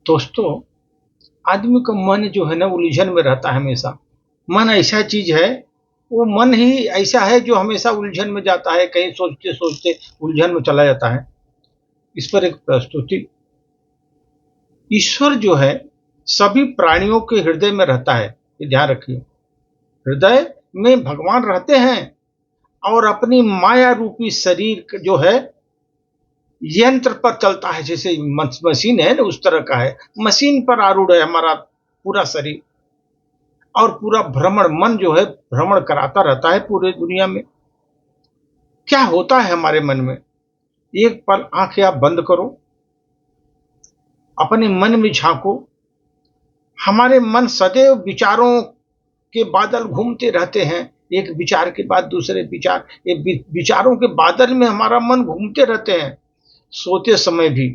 दोस्तों, आदमी का मन जो है ना उलझन में रहता है हमेशा। मन ऐसा चीज है, वो मन ही ऐसा है जो हमेशा उलझन में जाता है, कहीं सोचते सोचते उलझन में चला जाता है। इस पर एक प्रस्तुति। ईश्वर जो है सभी प्राणियों के हृदय में रहता है, ये ध्यान रखिए। हृदय में भगवान रहते हैं और अपनी माया रूपी शरीर जो है यंत्र पर चलता है, जैसे मशीन है ना उस तरह का है। मशीन पर आरूढ़ है हमारा पूरा शरीर, और पूरा भ्रमण मन जो है भ्रमण कराता रहता है पूरे दुनिया में। क्या होता है हमारे मन में? एक पल आंखें आप बंद करो, अपने मन में झांको। हमारे मन सदैव विचारों के बादल घूमते रहते हैं, एक विचार के बाद दूसरे विचार, एक विचारों के बादल में हमारा मन घूमते रहते हैं। सोते समय भी,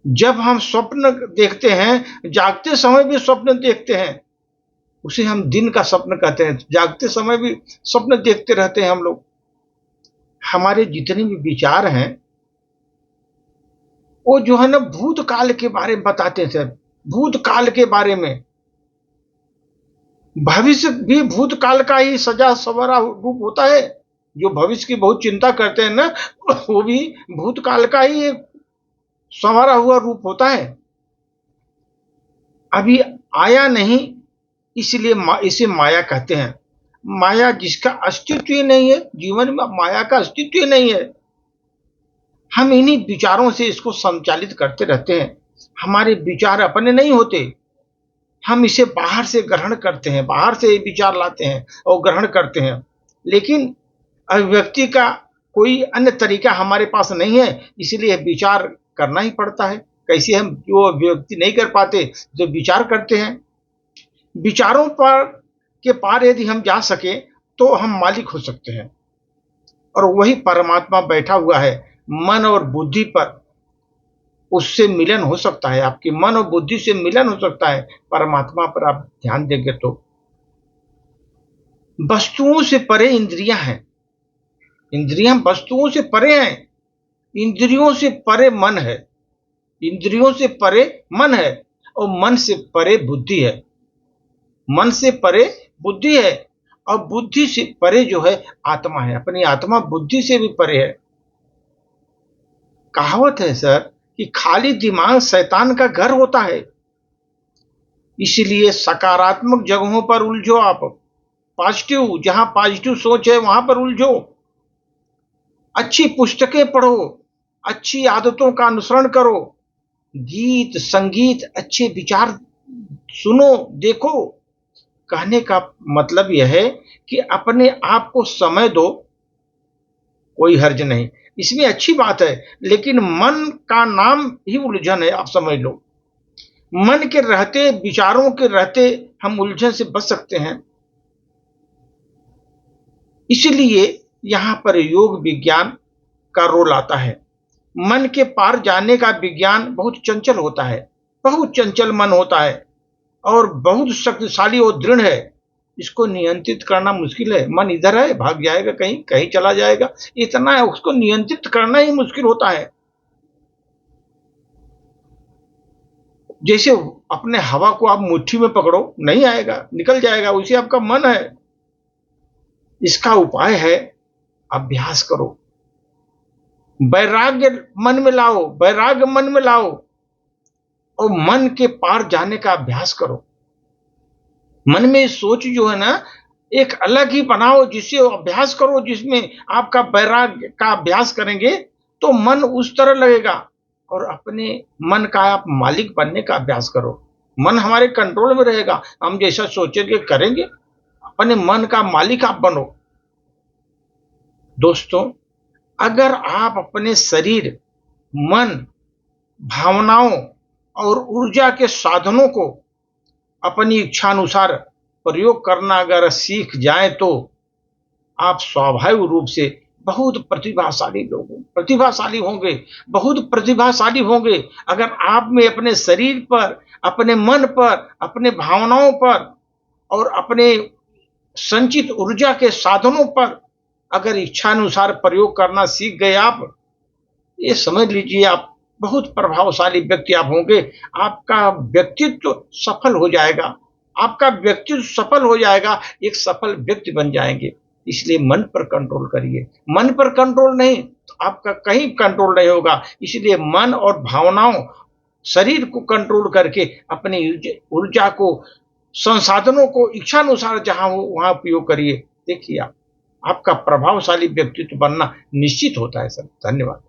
जब हम स्वप्न देखते हैं, जागते समय भी स्वप्न देखते हैं, उसे हम दिन का स्वप्न कहते हैं। जागते समय भी स्वप्न देखते रहते हैं हम लोग। हमारे जितने भी विचार हैं वो जो है ना भूतकाल के बारे में बताते हैं। भूतकाल के बारे में, भविष्य भी भूतकाल का ही सजा सवरा रूप होता है। जो भविष्य की बहुत चिंता करते हैं ना, वो भी भूतकाल का ही एक संवरा हुआ रूप होता है। अभी आया नहीं, इसलिए इसे माया कहते हैं। माया जिसका अस्तित्व ही नहीं है, जीवन में माया का अस्तित्व ही नहीं है। हम इन्हीं विचारों से इसको संचालित करते रहते हैं। हमारे विचार अपने नहीं होते, हम इसे बाहर से ग्रहण करते हैं, बाहर से विचार लाते हैं और ग्रहण करते हैं। लेकिन अभिव्यक्ति का कोई अन्य तरीका हमारे पास नहीं है, इसलिए विचार करना ही पड़ता है। कैसे हम जो अभिव्यक्ति नहीं कर पाते, जो विचार करते हैं। विचारों पर के पार यदि हम जा सके तो हम मालिक हो सकते हैं, और वही परमात्मा बैठा हुआ है मन और बुद्धि पर। उससे मिलन हो सकता है, आपकी मन और बुद्धि से मिलन हो सकता है परमात्मा पर आप ध्यान देंगे तो। वस्तुओं से परे इंद्रियां हैं, इंद्रियां वस्तुओं से परे हैं। इंद्रियों से परे मन है, इंद्रियों से परे मन है, और मन से परे बुद्धि है। मन से परे बुद्धि है, और बुद्धि से परे जो है आत्मा है। अपनी आत्मा बुद्धि से भी परे है। कहावत है सर कि खाली दिमाग शैतान का घर होता है। इसलिए सकारात्मक जगहों पर उलझो आप, पॉजिटिव, जहां पॉजिटिव सोच है वहां पर उलझो। अच्छी पुस्तकें पढ़ो, अच्छी आदतों का अनुसरण करो, गीत संगीत अच्छे विचार सुनो देखो। कहने का मतलब यह है कि अपने आप को समय दो, कोई हर्ज नहीं, इसमें अच्छी बात है। लेकिन मन का नाम ही उलझन है, आप समझ लो। मन के रहते, विचारों के रहते हम उलझन से बच सकते हैं। इसलिए यहां पर योग विज्ञान का रोल आता है। मन के पार जाने का विज्ञान बहुत चंचल होता है, बहुत चंचल मन होता है और बहुत शक्तिशाली और दृढ़ है। इसको नियंत्रित करना मुश्किल है। मन इधर है, भाग जाएगा, कहीं कहीं चला जाएगा, इतना है, उसको नियंत्रित करना ही मुश्किल होता है। जैसे अपने हवा को आप मुट्ठी में पकड़ो, नहीं आएगा, निकल जाएगा, उसी आपका मन है। इसका उपाय है अभ्यास करो, वैराग्य मन में लाओ, वैराग्य मन में लाओ, और मन के पार जाने का अभ्यास करो। मन में सोच जो है ना एक अलग ही बनाओ, जिससे अभ्यास करो, जिसमें आपका वैराग्य का अभ्यास करेंगे तो मन उस तरह लगेगा। और अपने मन का आप मालिक बनने का अभ्यास करो। मन हमारे कंट्रोल में रहेगा, हम जैसा सोचेंगे करेंगे। अपने मन का मालिक आप बनो। दोस्तों, अगर आप अपने शरीर, मन, भावनाओं और ऊर्जा के साधनों को अपनी इच्छानुसार प्रयोग करना अगर सीख जाएं तो आप स्वाभाविक रूप से बहुत प्रतिभाशाली होंगे, बहुत प्रतिभाशाली होंगे। अगर आप में अपने शरीर पर, अपने मन पर, अपने भावनाओं पर और अपने संचित ऊर्जा के साधनों पर अगर इच्छानुसार प्रयोग करना सीख गए आप, ये समझ लीजिए आप बहुत प्रभावशाली व्यक्ति आप होंगे। आपका व्यक्तित्व सफल हो जाएगा, आपका व्यक्तित्व सफल हो जाएगा, एक सफल व्यक्ति बन जाएँगे। इसलिए मन पर कंट्रोल करिए, मन पर कंट्रोल नहीं तो आपका कहीं कंट्रोल नहीं होगा। इसलिए मन और भावनाओं, शरीर को कंट्रोल करके अपनी ऊर्जा को, संसाधनों को इच्छानुसार जहाँ हो वहाँ उपयोग करिए। देखिए आप, आपका प्रभावशाली व्यक्तित्व बनना निश्चित होता है सर। धन्यवाद।